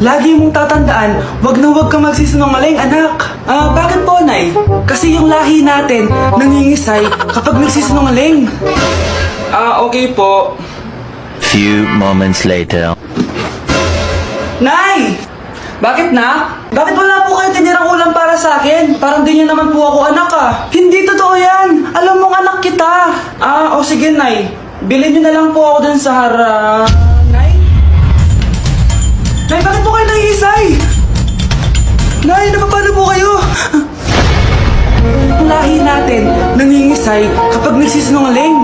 lagi mong tatandaan, wag na wag ka magsisinungaling, anak. Bakit po, Nay? Kasi yung lahi natin nangingisay kapag nagsisinungaling. Okay po. Few moments later. Nay! Bakit, nak? Bakit wala po kayo tinirang ulam para sa akin? Parang di niyo naman po ako anak, Hindi totoo yan! Alam mong anak kita! Sige, Nay. Bilhin niyo na lang po ako dun sa harap. Nay? Nay, bakit po kayo nangisay? Nay, napapano po kayo? Ang lahi natin nangingisay kapag nagsisinungaling.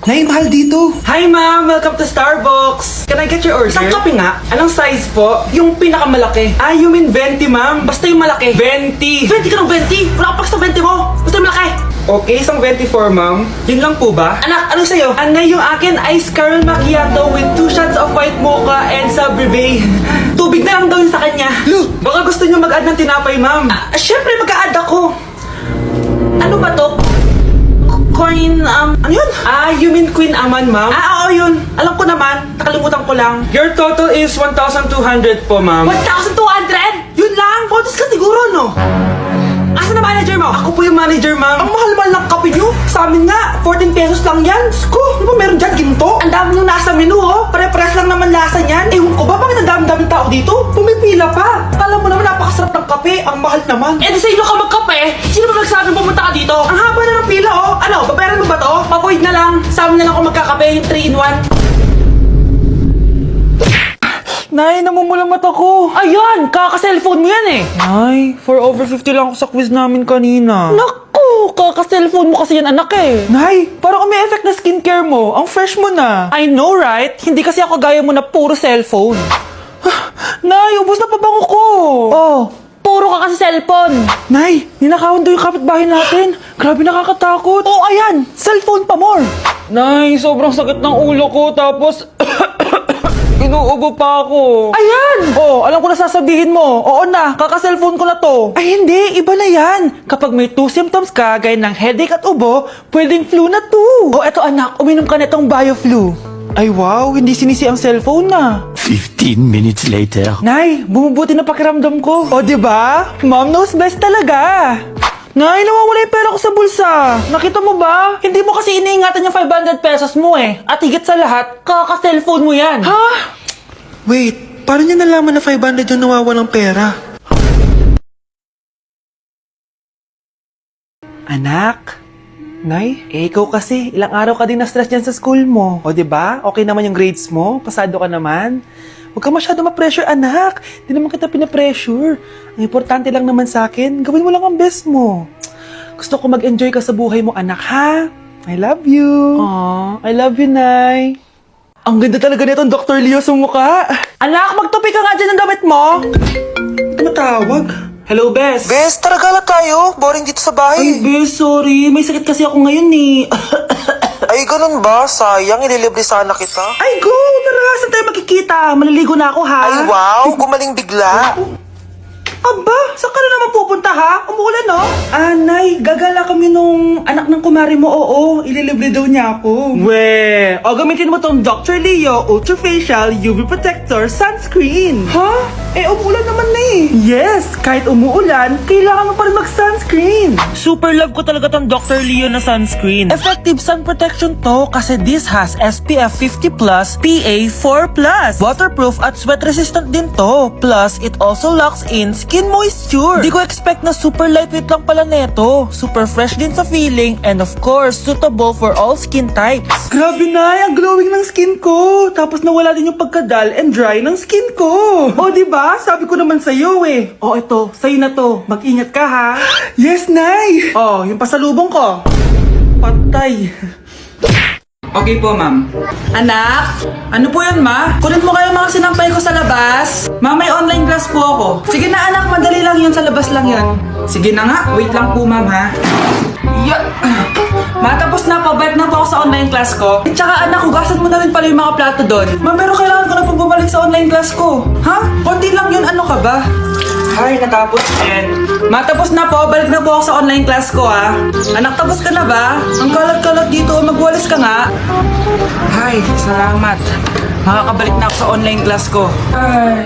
Nay, mahal dito. Hi, ma'am. Welcome to Starbucks. Can I get your order? Isang kape nga. Anong size po? Yung pinakamalaki. You mean 20, ma'am? Basta yung malaki. 20. 20 ka ng 20? Wala ka pa sa 20 mo. Basta yung malaki. Okay, isang 24, ma'am. Yun lang po ba? Anak, ano sa'yo? Anay, yung akin ice caramel macchiato with 2 shots of white mocha and sa brevet. Tubig na lang daw yun sa kanya. Look, baka gusto nyo mag-add ng tinapay, ma'am. Siyempre, mag-a-add ako. Ano ba to? Queen, ano yun? You mean Queen Aman, ma'am? Oo, yun. Alam ko naman. Nakalimutan ko lang. Your total is 1,200 po, ma'am. 1,200? Yun lang? Bonus ka siguro, no? Asa na manager mo? Ako po yung manager, ma'am. Ang mahal-mahal ng kape nyo. Sa amin nga, 14 pesos lang yan. Sko, di ba meron dyan ginto? Ang dami nung nasa menu, Pare-pares lang naman lasa niyan. Ewan ko ba, bakit ang dami-daming tao dito? Pumipila pa. Alam mo naman, napakasarap ng kape. Ang mahal naman. Di sa inyo ka magkape? Sino ba nagsabi pumunta ka dito? Ang haba na ng pila, Ano, babayaran mo ba to? Papoid na lang. Sa amin na lang ako magkakape, yung 3-in-1. Nay, namumulang mata ko. Ayan, kaka-cellphone mo yan Nay, 4 over 50 lang ako sa quiz namin kanina. Naku, kaka-cellphone mo kasi yan anak Nay, parang may effect na skincare mo. Ang fresh mo na. I know, right? Hindi kasi ako gaya mo na puro cellphone. Nay, ubos na pabango ko. Puro ka kasi cellphone. Nay, ninakawan daw yung kapitbahay natin. Grabe nakakatakot. Ayan, cellphone pa more. Nay, sobrang sakit ng ulo ko tapos inuubo pa ako. Ayan! Alam ko na sasabihin mo. Oo na, kaka-cellphone ko na to. Ay hindi, iba na yan. Kapag may 2 symptoms ka, gaya ng headache at ubo, pwedeng flu na to. Eto anak, uminom ka na itong BioFlu. Ay wow, hindi sinisi ang cellphone na. 15 minutes later. Nay, bumubuti na pakiramdam ko. Diba? Mom knows best talaga. Nay, nawawala yung pera ko sa bulsa. Nakita mo ba? Hindi mo kasi iniingatan yung 500 pesos mo At higit sa lahat, kaka-cellphone mo yan. Ha? Wait, paano niya nalaman na 500 yung nawawalang pera? Anak? Nay, ikaw kasi, ilang araw ka din na-stress dyan sa school mo. Diba? Okay naman yung grades mo? Pasado ka naman? Huwag ka masyado ma-pressure, anak. Di naman kita pina-pressure. Ang importante lang naman sa akin, gawin mo lang ang best mo. Gusto ko mag-enjoy ka sa buhay mo, anak, ha? I love you. I love you, Nay. Ang ganda talaga nitong Dr. Leo sa mukha. Anak, magtupi ka nga dyan ng damit mo. Tumatawag. Hello, Bes. Bes, tara gala tayo. Boring dito sa bahay. Ay, Bes, sorry. May sakit kasi ako ngayon Ay, ganun ba? Sayang, ililibre sana kita. Ay, go! Tara, saan tayo magkikita? Maliligo na ako, ha? Ay, wow! Gumaling bigla. Aba, saan ka na naman pupunta, ha? Umuulan, no? Nay, gagala kami nung anak ng kumari mo, ililibre daw niya ako. Gamitin mo tong Dr. Leo Ultra Facial UV Protector Sunscreen. Ha? Umuulan naman na Yes, kahit umuulan, kailangan mo pa rin mag-sunscreen. Super love ko talaga tong Dr. Leo na sunscreen. Effective sun protection to kasi this has SPF 50+, PA4+. Waterproof at sweat resistant din to. Plus, it also locks in skin moisture. Di ko expect na super lightweight lang pala neto. Super fresh din sa feeling and of course, suitable for all skin types. Grabe na, ang glowing ng skin ko. Tapos nawala din yung pagkadal and dry ng skin ko. Diba? Sabi ko naman sa'yo ito, sa'yo na to. Mag-ingat ka ha. Yes, Nay. Yung pasalubong ko. Patay. Okay po, ma'am. Anak, ano po yan, ma? Kunin mo kayo mga sinampay ko sa labas. Ma, may online class po ako. Sige na, anak, madali lang yun. Sa labas lang yun. Sige na nga, wait lang po, ma'am, ha? Matapos na po, balik na po ako sa online class ko. At saka anak, hugasan mo na rin pala yung mga plato doon. Ma, pero kailangan ko na po bumalik sa online class ko. Ha? Konti lang yun, ano ka ba? Ay, natapos din. Matapos na po, balik na po ako sa online class ko, ha? Anak, tapos ka na ba? Ang kalat-kalat dito, magwalis ka nga. Ay, salamat. Makakabalik na ako sa online class ko. Ay.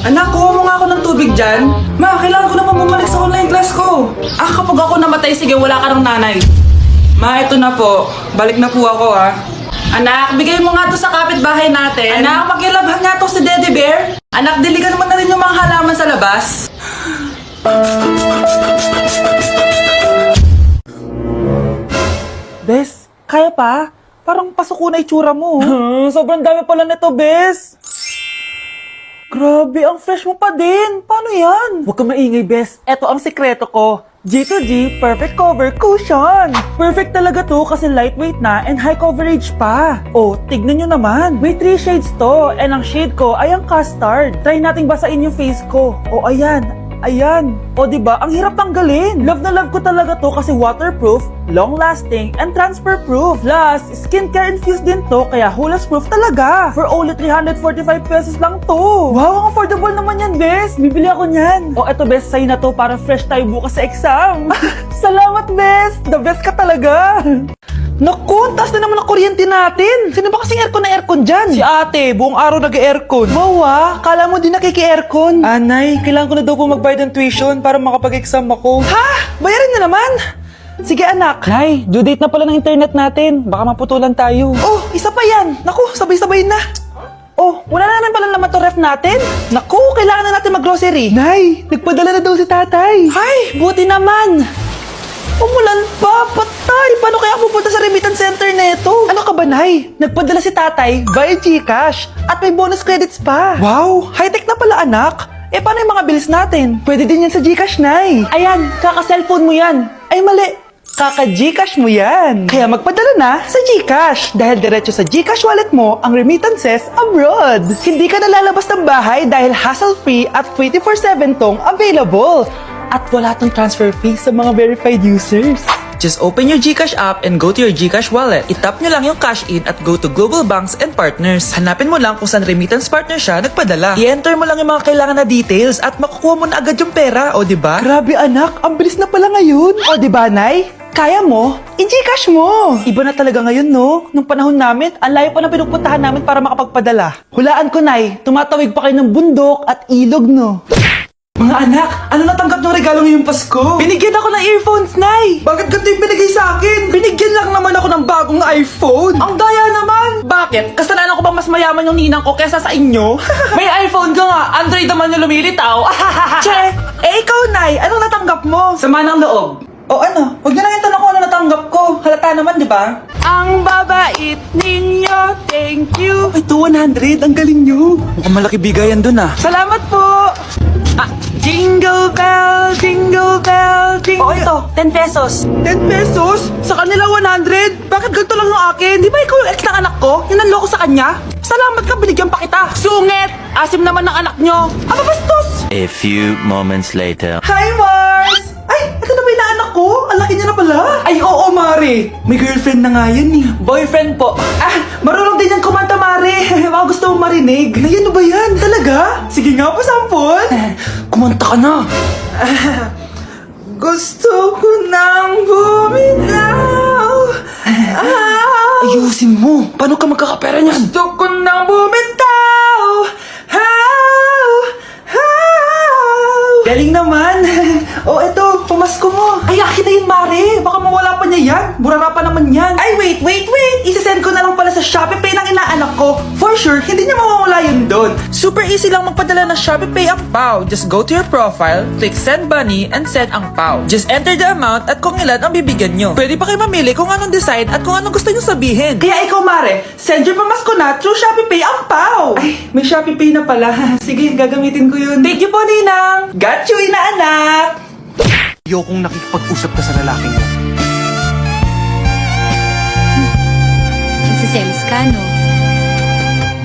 Anak, kuha mo nga ako ng tubig dyan. Ma, kailangan ko na bumalik sa online class ko. Kapag ako namatay, sige, wala ka ng nanay. Ma, ito na po. Balik na po ako, ha. Anak, bigay mo nga to sa kapitbahay natin. Anak, makilabhan nga to si Daddy Bear. Anak, diligan mo na rin yung mga halaman sa labas. Bes, kaya pa? Parang pasuko na itsura mo. Sobrang dami pala nito, Bes. Grabe, ang fresh mo pa din. Paano yan? Huwag ka maingay, Bes. Eto ang sikreto ko. G2G Perfect Cover Cushion. Perfect talaga to kasi lightweight na and high coverage pa. Oh, tignan nyo naman. May 3 shades to and ang shade ko ay ang custard. Try nating basain yung face ko. Oh, ayan. Ayan. O, diba? Ang hirap tanggalin. Love na love ko talaga to kasi waterproof, long-lasting, and transfer-proof. Plus, skincare infused din to kaya hulas-proof talaga. For only 345 pesos lang to. Wow, ang affordable naman yan, Bes. Bibili ako niyan. O, eto, Bes, sa'yo na to para fresh tayo bukas sa exam. Salamat, Bes. The best ka talaga. Naku, taas na naman ang kuryente natin. Sino ba kasing aircon dyan? Si ate, buong araw nag-aircon. Wow, kala mo din nakiki-aircon. Anay, kailangan ko na daw po magbayad ng tuition para makapag-exam ako. Ha? Bayarin na naman? Sige anak. Nay, due date na pala ng internet natin. Baka maputulan tayo. Oh, isa pa yan. Naku, sabay-sabay na. Oh, wala na naman pala naman to ref natin. Naku, kailangan na natin mag-grocery. Nay, nagpadala na daw si tatay. Ay, buti naman. Umulan pa, patay! Paano kaya ako pupunta sa remittance center neto? Ano ka ba, Nay? Nagpadala si tatay via GCash at may bonus credits pa. Wow, high-tech na pala anak. Eh, paano yung mga bills natin? Pwede din yan sa GCash, Nay. Ayan, kaka-cellphone mo yan. Ay, mali. Kaka-GCash mo yan. Kaya magpadala na sa GCash dahil diretso sa GCash wallet mo ang remittances abroad. Hindi ka nalalabas ng bahay dahil hassle-free at 24/7 tong available. At wala tong transfer fee sa mga verified users. Just open your GCash app and go to your GCash wallet. Itap nyo lang yung cash in at go to global banks and partners. Hanapin mo lang kung saan remittance partner siya nagpadala. I-enter mo lang yung mga kailangan na details at makukuha mo na agad yung pera, o diba? Grabe anak, ang bilis na pala ngayon. O diba, Nay? Kaya mo? I-GCash mo! Iba na talaga ngayon, no? Nung panahon namin, ang layo pa ng pinupuntahan namin para makapagpadala. Hulaan ko, Nay, tumatawid pa kayo ng bundok at ilog, no? Mga anak, ano natanggap ng regalo ngayong Pasko? Binigyan ako ng earphones, Nay! Bakit ganito yung binigay sa akin? Binigyan lang naman ako ng bagong iPhone! Ang daya naman! Bakit? Kasalanan ko bang mas mayaman yung ninang ko kesa sa inyo? May iPhone ka nga, Android naman yung lumilitaw! Che! Eh ikaw, Nay, anong natanggap mo? Sama ng loob. O ano, huwag niyo lang yung tanong ko ano natanggap ko. Halata naman, di ba? Ang babait ninyo, thank you! Ay, 200, ang galing nyo! Mukhang malaki bigayan dun ah. Salamat po! Jingle bell, jingle bell, jingle... Oh, ito, 10 pesos. 10 pesos? Sa kanila 100? Bakit ganito lang yung akin? Di ba ikaw yung ex ng anak ko? Yung nanloko sa kanya? Salamat ka, binigyan pa kita. Sungit! Asim naman ng anak nyo. Aba, bastos! A few moments later. Hi, Mars! Ay, ito na ba yung anak ko? Ang laki niya na pala. Ay, oo, Mari. May girlfriend na nga yan eh. Boyfriend po. Marunong din yan kumanta, Mari. Baka gusto mong marinig. Ay, ano ba yan? Talaga? Sige nga po, sampol. Kumanta ka na. Gusto ko nang bumitaw. Ayusin mo. Paano ka magkakapera niyan? Gusto ko nang bumitaw. Galing naman. Oh, eto, pamasko mo. Ay, akin na yun, Mare. Baka mawala pa niya yan. Burara pa naman yan. Ay, wait. Isasend ko na lang pala sa ShopeePay ng inaanak ko. For sure, hindi niya mawawala yun doon. Super easy lang magpadala ng ShopeePay ang PAW. Just go to your profile, click send money, and send ang PAW. Just enter the amount at kung ilan ang bibigyan nyo. Pwede pa kayo mamili kung anong design at kung anong gusto nyo sabihin. Kaya ikaw, Mare, send your pamasko na through ShopeePay ang PAW. Ay, may ShopeePay na pala. Sige, gagamitin ko yun. Thank you po, Ninang. Got you, inaanak. Ayokong nakikipag-usap ka sa lalaking mo. Nagsiselos ka, no?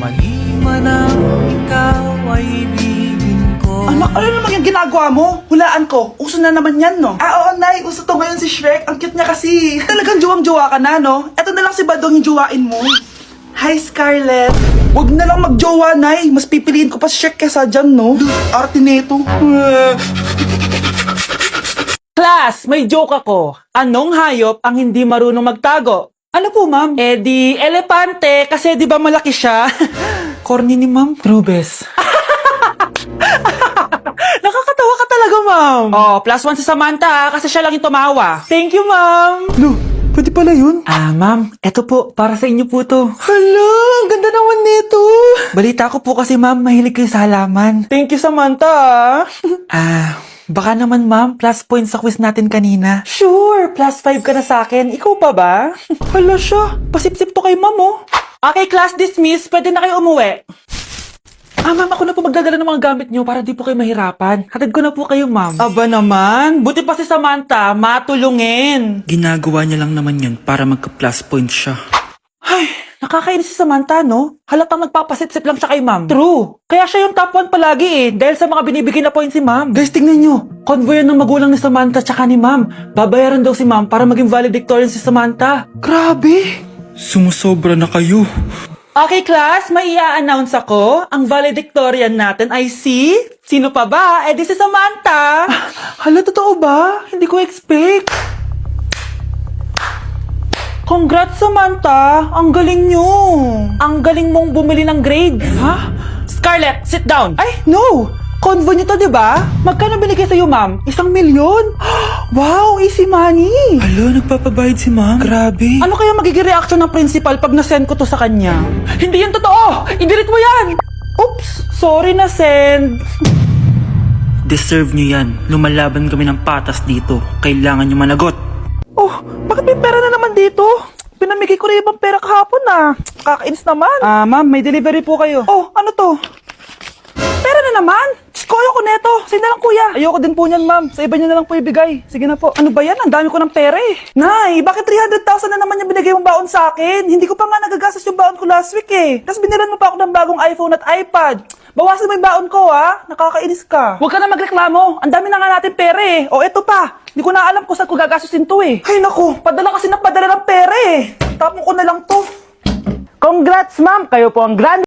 Mali man ang ikaw ay ibigin ko. Anak, ano naman yung ginagawa mo? Hulaan ko. Uso na naman yan, no? Oo, Nay. Uso to ngayon si Shrek. Ang cute niya kasi. Talagang juwang-juwa ka na, no? Eto na lang si Badong yung juwain mo. Hi, Scarlett. Huwag na lang magjowa, Nay. Mas pipiliin ko pa si Shrek kesa dyan, no? Arte neto. Class, may joke ako. Anong hayop ang hindi marunong magtago? Ano po, ma'am? Eh di, elepante, kasi di ba malaki siya? Corny ni ma'am. Rubes. Nakakatawa ka talaga, ma'am. Oh, +1 si Samantha, kasi siya lang yung tumawa. Thank you, ma'am. Lo, pwede pala yun? Ma'am, eto po, para sa inyo po to. Hala, ang ganda naman nito. Balita ko po kasi, ma'am, mahilig kayo sa halaman. Thank you, Samantha. Baka naman, ma'am, plus points sa quiz natin kanina. Sure, +5 ka na sa akin. Ikaw pa ba? Hala siya, pasip-sip to kay ma'am, oh. Okay, class dismiss. Pwede na kayo umuwi. Ma'am, ako na po magdadala ng mga gamit nyo para di po kayo mahirapan. Hatid ko na po kayo, ma'am. Aba naman, buti pa si Samantha, matulungin. Ginagawa niya lang naman yun para magka-plus points siya. Ay, nakakainis si Samantha, no? Halatang nagpapasip-sip lang siya kay ma'am. True. Kaya siya yung top 1 palagi dahil sa mga binibigay na points si ma'am. Guys, tingnan nyo. Convoy yan ng magulang ni Samantha tsaka ni ma'am. Babayaran daw si ma'am para maging valedictorian si Samantha. Grabe. Sumusobra na kayo. Okay, class, may i-announce ako. Ang valedictorian natin ay si... Sino pa ba? Eh, di si Samantha. Hala, totoo ba? Hindi ko expect. Congrats, Samantha! Ang galing nyo! Ang galing mong bumili ng grades! Ha? Scarlett, sit down! Ay, no! Convo nyo to, diba? Magkano binigay sa'yo, ma'am? 1 milyon? Wow, easy money! Alo, nagpapabayad si ma'am? Grabe! Ano kaya magiging reaction ng principal pag nasend ko to sa kanya? Hindi yan totoo! I-delete mo yan! Oops! Sorry na send! Deserve nyo yan. Lumalaban kami ng patas dito. Kailangan nyo managot. Oh, bakit may pera na naman dito? Pinamigay ko rin ibang pera kahapon Kakainis naman. Ma'am, may delivery po kayo. Oh, ano to? Pera na naman? Diyos ko, ayoko neto. Sa'yo na lang, kuya. Ayoko din po niyan, ma'am. Sa iba niyo na lang po ibigay. Sige na po. Ano ba yan? Ang dami ko ng pera eh. Nay, bakit 300,000 na naman yung binigay mong baon sa akin? Hindi ko pa nga nagagastos yung baon ko last week eh. Tapos binilan mo pa ako ng bagong iPhone at iPad. Bawasan mo yung baon ko, ha? Nakakainis ka. Huwag ka na magreklamo. Ang dami na nga natin pera eh. O, eto pa. Hindi ko na alam kung saan ko gagastusin to eh. Ay, naku. Padala kasi ng padala ng pera eh. Tapon ko na lang to. Congrats, ma'am. Kayo po ang grand